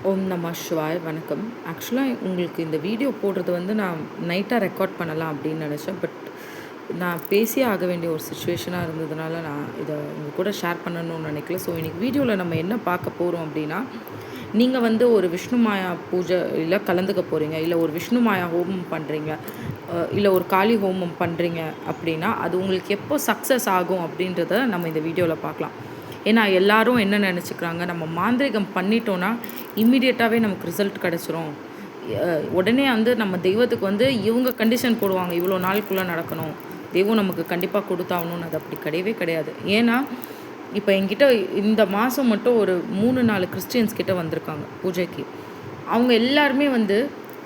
ஓம் நம சிவாய். வணக்கம். ஆக்சுவலாக உங்களுக்கு இந்த வீடியோ போடுறது நான் நைட்டாக ரெக்கார்ட் பண்ணலாம் அப்படின்னு நினச்சேன். பட் நான் பேசியே ஆக வேண்டிய ஒரு சுச்சுவேஷனாக இருந்ததுனால நான் இதை உங்கள் கூட ஷேர் பண்ணணும்னு நினைக்கல. ஸோ இன்றைக்கி வீடியோவில் நம்ம என்ன பார்க்க போகிறோம் அப்படின்னா, நீங்கள் ஒரு விஷ்ணு மாயா பூஜையில் கலந்துக்க போகிறீங்க, இல்லை ஒரு விஷ்ணு மாயா ஹோமம் பண்ணுறீங்க, இல்லை ஒரு காளி ஹோமம் பண்ணுறீங்க அப்படின்னா அது உங்களுக்கு எப்போ சக்ஸஸ் ஆகும் அப்படின்றத நம்ம இந்த வீடியோவில் பார்க்கலாம். ஏன்னா எல்லாரும் என்ன நினச்சிக்கிறாங்க, நம்ம மாந்திரிகம் பண்ணிட்டோன்னா இம்மிடியேட்டாகவே நமக்கு ரிசல்ட் கிடச்சிரும். உடனே நம்ம தெய்வத்துக்கு இவங்க கண்டிஷன் போடுவாங்க, இவ்வளோ நாளுக்குள்ளே நடக்கணும், தெய்வம் நமக்கு கண்டிப்பாக கொடுத்தாகணும்னு. அது அப்படி கிடையவே கிடையாது. ஏன்னா இப்போ என்கிட்ட இந்த மாதம் மட்டும் ஒரு 3-4 கிறிஸ்டியன்ஸ் கிட்ட வந்திருக்காங்க பூஜைக்கு. அவங்க எல்லாருமே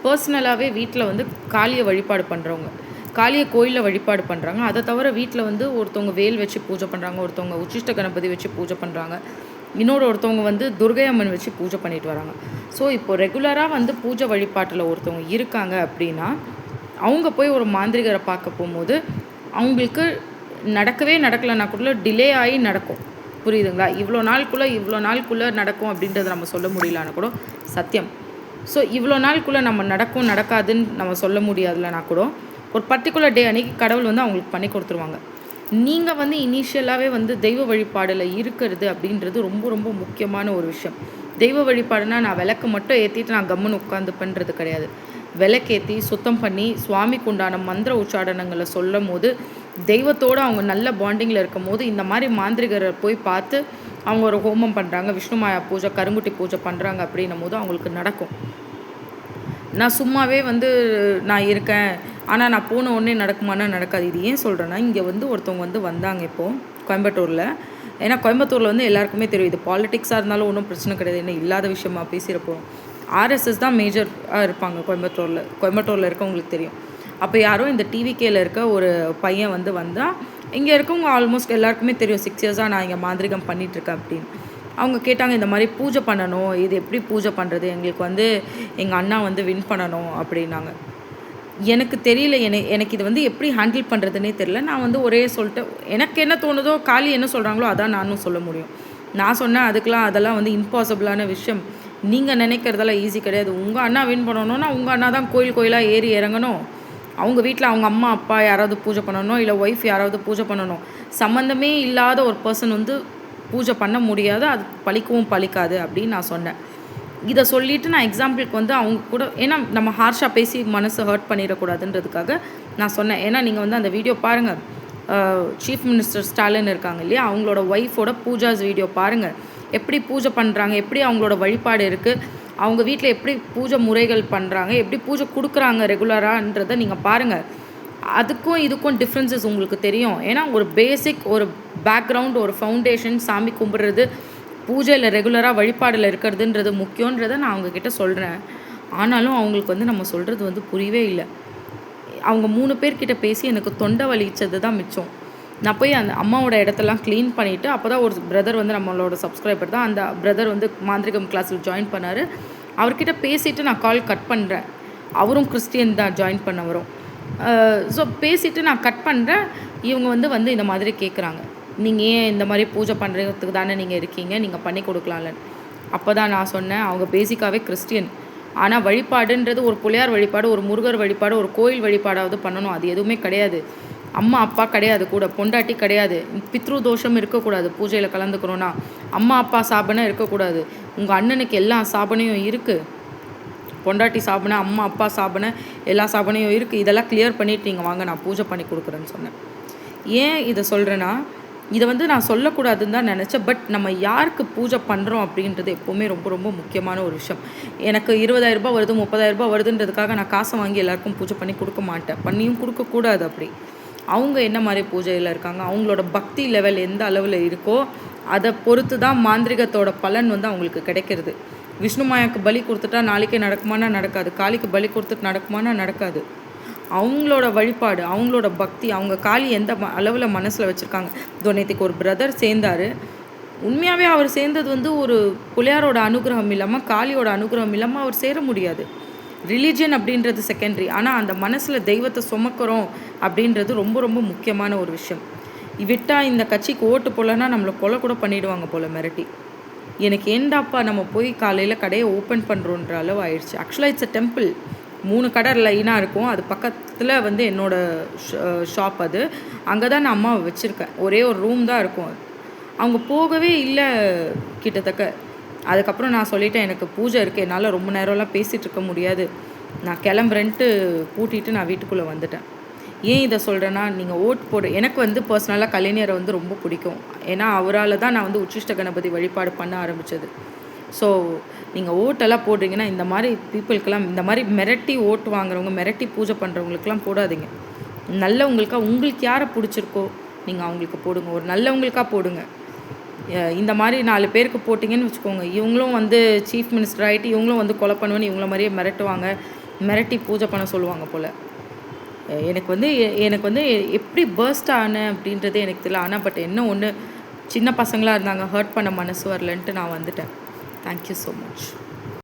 பர்சனலாகவே வீட்டில் காளியை வழிபாடு பண்ணுறவங்க, காளியை கோயிலில் வழிபாடு பண்ணுறாங்க. அதை தவிர வீட்டில் ஒருத்தவங்க வேல் வச்சு பூஜை பண்ணுறாங்க, ஒருத்தவங்க உச்சிஷ்ட கணபதி வச்சு பூஜை பண்ணுறாங்க, ஒருத்தவங்க துர்கை அம்மன் வச்சு பூஜை பண்ணிட்டு வராங்க. ஸோ இப்போ ரெகுலராக பூஜை வழிபாட்டில் ஒருத்தவங்க இருக்காங்க அப்படின்னா அவங்க போய் ஒரு மாந்திரிகரை பார்க்க போகும்போது அவங்களுக்கு நடக்கவே நடக்கலைன்னா கூட டிலே ஆகி நடக்கும். புரியுதுங்களா? இவ்வளோ நாளுக்குள்ளே நடக்கும் அப்படின்றத நம்ம சொல்ல முடியலன்னா கூட சத்தியம். ஸோ இவ்வளோ நாளுக்குள்ளே நம்ம நடக்கும் நடக்காதுன்னு நம்ம சொல்ல முடியாதுலனா கூட ஒரு பர்டிகுலர் டே அன்றைக்கி கடவுள் அவங்களுக்கு பண்ணி கொடுத்துருவாங்க. நீங்கள் இனிஷியலாகவே தெய்வ வழிபாடில் இருக்கிறது அப்படின்றது ரொம்ப ரொம்ப முக்கியமான ஒரு விஷயம். தெய்வ வழிபாடுனா நான் விளக்கு மட்டும் ஏற்றிட்டு நான் கம்முன்னு உட்காந்து பண்ணுறது கிடையாது. விளக்கேற்றி சுத்தம் பண்ணி சுவாமிக்கு உண்டான மந்திர உச்சாடனங்களை சொல்லும் போது தெய்வத்தோடு அவங்க நல்ல பாண்டிங்கில் இருக்கும் போது இந்த மாதிரி மாந்திரிகரை போய் பார்த்து அவங்க ஒரு ஹோமம் பண்ணுறாங்க, விஷ்ணுமாயா பூஜை, கருங்குட்டி பூஜை பண்ணுறாங்க அப்படின்னும் போது அவங்களுக்கு நடக்கும். நான் சும்மாவே நான் இருக்கேன், ஆனால் நான் போன உடனே நடக்குமானா நடக்காது. இது ஏன் சொல்கிறேன்னா, இங்கே ஒருத்தவங்க வந்தாங்க இப்போது கோயம்புத்தூரில். ஏன்னா கோயம்புத்தூரில் எல்லாருக்குமே தெரியும், இது பாலிட்டிக்ஸாக இருந்தாலும் ஒன்றும் பிரச்சனை கிடையாது, என்ன இல்லாத விஷயமா பேசிகிறப்போ. ஆர்எஸ்எஸ் தான் மேஜராக இருப்பாங்க கோயம்புத்தூரில் இருக்கவங்களுக்கு தெரியும். அப்போ யாரோ இந்த டிவிகேயில் இருக்க ஒரு பையன் வந்தால் இங்கே இருக்கவங்க ஆல்மோஸ்ட் எல்லாருக்குமே தெரியும், 6 இயர்ஸாக நான் இங்கே மாந்திரிகம் பண்ணிகிட்ருக்கேன் அப்படின்னு. அவங்க கேட்டாங்க, இந்த மாதிரி பூஜை பண்ணணும், இது எப்படி பூஜை பண்ணுறது, எங்களுக்கு எங்கள் அண்ணா வின் பண்ணணும் அப்படின்னாங்க. எனக்கு தெரியல, எனக்கு இது எப்படி ஹேண்டில் பண்ணுறதுனே தெரியல. நான் ஒரே சொல்லிட்டு எனக்கு என்ன தோணுதோ, காளி என்ன சொல்கிறாங்களோ அதான் நானும் சொல்ல முடியும். நான் சொன்னேன் அதெல்லாம் இம்பாசிபிளான விஷயம், நீங்கள் நினைக்கிறதெல்லாம் ஈஸி கிடையாது. உங்கள் அண்ணா வின் பண்ணணும்னா உங்கள் அண்ணா தான் கோயிலாக ஏறி இறங்கணும், அவங்க வீட்டில் அவங்க அம்மா அப்பா யாராவது பூஜை பண்ணணும், இல்லை ஒய்ஃப் யாராவது பூஜை பண்ணணும். சம்மந்தமே இல்லாத ஒரு பர்சன் பூஜை பண்ண முடியாது, அது பழிக்கவும் பழிக்காது அப்படின்னு நான் சொன்னேன். இதை சொல்லிவிட்டு நான் எக்ஸாம்பிளுக்கு அவங்க கூட, ஏன்னா நம்ம ஹார்ஷாக பேசி மனசை ஹர்ட் பண்ணிடக்கூடாதுன்றதுக்காக நான் சொன்னேன். ஏன்னா நீங்கள் அந்த வீடியோ பாருங்கள், சீஃப் மினிஸ்டர் ஸ்டாலின் இருக்காங்க இல்லையா, அவங்களோட ஒய்ஃபோட பூஜாஸ் வீடியோ பாருங்கள், எப்படி பூஜை பண்ணுறாங்க, எப்படி அவங்களோட வழிபாடு இருக்குது, அவங்க வீட்டில் எப்படி பூஜை முறைகள் பண்ணுறாங்க, எப்படி பூஜை கொடுக்குறாங்க ரெகுலரான்றதை நீங்கள் பாருங்கள். அதுக்கும் இதுக்கும் டிஃப்ரென்சஸ் உங்களுக்கு தெரியும். ஏன்னா ஒரு பேசிக் ஒரு பேக்ரவுண்ட், ஒரு ஃபவுண்டேஷன், சாமி கும்பிட்றது, பூஜையில் ரெகுலராக வழிபாடில் இருக்கிறதுன்றது முக்கியன்றதை நான் அவங்கக்கிட்ட சொல்கிறேன். ஆனாலும் அவங்களுக்கு நம்ம சொல்கிறது புரியவே இல்லை. அவங்க 3 பேர்கிட்ட பேசி எனக்கு தொண்டை வலிச்சது தான் மிச்சம். நான் போய் அந்த அம்மாவோட இடத்தெல்லாம் க்ளீன் பண்ணிவிட்டு, அப்போ தான் ஒரு பிரதர் நம்மளோட சப்ஸ்கிரைபர் தான், அந்த பிரதர் மாந்திரிகம் கிளாஸில் ஜாயின் பண்ணார். அவர்கிட்ட பேசிவிட்டு நான் கால் கட் பண்ணுறேன். அவரும் கிறிஸ்டியன் தான், ஜாயின் பண்ணவரும். ஸோ பேசிவிட்டு நான் கட் பண்ணுறேன். இவங்க இந்த மாதிரி கேட்குறாங்க, நீங்கள் ஏன் இந்த மாதிரி பூஜை பண்ணுறதுக்கு தானே நீங்கள் இருக்கீங்க, நீங்கள் பண்ணி கொடுக்கலாம்ல. அப்போ தான் நான் சொன்னேன், அவங்க பேசிக்காகவே கிறிஸ்டியன், ஆனால் வழிபாடுன்றது ஒரு புலையார் வழிபாடு, ஒரு முருகர் வழிபாடு, ஒரு கோயில் வழிபாடாவது பண்ணணும், அது எதுவுமே கிடையாது. அம்மா அப்பா கிடையாது, கூட பொண்டாட்டி கிடையாது, பித்ரு தோஷம் இருக்கக்கூடாது. பூஜையில் கலந்துக்கணுன்னா அம்மா அப்பா சாபனை இருக்கக்கூடாது. உங்கள் அண்ணனுக்கு எல்லா சாபனையும் இருக்குது, பொண்டாட்டி சாபனை, அம்மா அப்பா சாபனை, எல்லா சாபனையும் இருக்குது. இதெல்லாம் கிளியர் பண்ணிவிட்டு நீங்கள் வாங்க, நான் பூஜை பண்ணி கொடுக்குறேன்னு சொன்னேன். ஏன் இதை சொல்கிறேன்னா, இதை நான் சொல்லக்கூடாதுன்னு தான் நினச்சேன். பட் நம்ம யாருக்கு பூஜை பண்ணுறோம் அப்படின்றது எப்போவுமே ரொம்ப ரொம்ப முக்கியமான ஒரு விஷயம். எனக்கு 20,000 ரூபாய் வருது, 30,000 ரூபாய் வருதுன்றதுக்காக நான் காசை வாங்கி எல்லாருக்கும் பூஜை பண்ணி கொடுக்க மாட்டேன், பண்ணியும் கொடுக்கக்கூடாது. அப்படி அவங்க என்ன மாதிரி பூஜையில் இருக்காங்க, அவங்களோட பக்தி லெவல் எந்த அளவில் இருக்கோ அதை பொறுத்து தான் மாந்திரிகத்தோட பலன் அவங்களுக்கு கிடைக்கிறது. விஷ்ணுமாயாவுக்கு பலி கொடுத்துட்டா நாளைக்கே நடக்குமானா நடக்காது, காளிக்கு பலி கொடுத்துட்டு நடக்குமானா நடக்காது. அவங்களோட வழிபாடு, அவங்களோட பக்தி, அவங்க காளி எந்த அளவில் மனசில் வச்சுருக்காங்க. நேற்றுக்கு ஒரு பிரதர் சேர்ந்தார். உண்மையாகவே அவர் சேர்ந்தது ஒரு புலையாரோட அனுகிரகம் இல்லாமல், காளியோட அனுகிரகம் இல்லாமல் அவர் சேர முடியாது. ரிலீஜியன் அப்படின்றது செகண்டரி, ஆனால் அந்த மனசில் தெய்வத்தை சுமக்கிறோம் அப்படின்றது ரொம்ப ரொம்ப முக்கியமான ஒரு விஷயம். விட்டால் இந்த கட்சிக்கு ஓட்டு போடலன்னா நம்மளை கொலை கூட பண்ணிவிடுவாங்க போல் மிரட்டி. எனக்கு ஏண்டாப்பா நம்ம போய் காலையில் கடையை ஓப்பன் பண்ணுறோன்ற அளவு ஆயிடுச்சு. ஆக்சுவலாக இட்ஸ் அ டெம்பிள். 3 கடை லைனாக இருக்கும். அது பக்கத்தில் வந்து என்னோடய ஷாப் அது. அங்கே தான் நான் அம்மாவை வச்சுருக்கேன். ஒரே ஒரு ரூம் தான் இருக்கும். அவங்க போகவே இல்லை கிட்டத்தட்ட. அதுக்கப்புறம் நான் சொல்லிட்டேன், எனக்கு பூஜை இருக்குது, என்னால் ரொம்ப நேரம்லாம் பேசிகிட்டு இருக்க முடியாது, நான் கிளம்புறேன்ட்டு பூட்டிட்டு நான் வீட்டுக்குள்ளே வந்துட்டேன். ஏன் இதை சொல்கிறேன்னா, நீங்கள் ஓட் போடு. எனக்கு வந்து பர்சனலாக கலைஞரை வந்து ரொம்ப பிடிக்கும். ஏன்னா அவரால் தான் நான் வந்து உச்சிஷ்ட கணபதி வழிபாடு பண்ண ஆரம்பித்தது. ஸோ நீங்கள் ஓட்டெல்லாம் போடுறீங்கன்னா இந்த மாதிரி பீப்புளுக்கெல்லாம், இந்த மாதிரி மிரட்டி ஓட்டு வாங்குறவங்க, மிரட்டி பூஜை பண்ணுறவங்களுக்கெல்லாம் போடாதீங்க. நல்லவங்களுக்காக உங்களுக்கு யாரை பிடிச்சிருக்கோ நீங்கள் அவங்களுக்கு போடுங்க. ஒரு நல்லவங்களுக்காக போடுங்க. இந்த மாதிரி 4 பேருக்கு போட்டிங்கன்னு வச்சுக்கோங்க, இவங்களும் வந்து சீஃப் மினிஸ்டர் ஆகிட்டு இவங்களும் வந்து கொலை பண்ணுவேன்னு இவங்கள மாதிரியே மிரட்டுவாங்க, மிரட்டி பூஜை பண்ண சொல்லுவாங்க போல். எனக்கு வந்து எப்படி பர்ஸ்ட் ஆனேன் அப்படின்றது எனக்கு தெரியல. ஆனால் பட் என்ன ஒன்று, சின்ன பசங்களாக இருந்தாங்க, ஹர்ட் பண்ண மனசு வரலன்ட்டு நான் வந்துட்டேன். Thank you so much.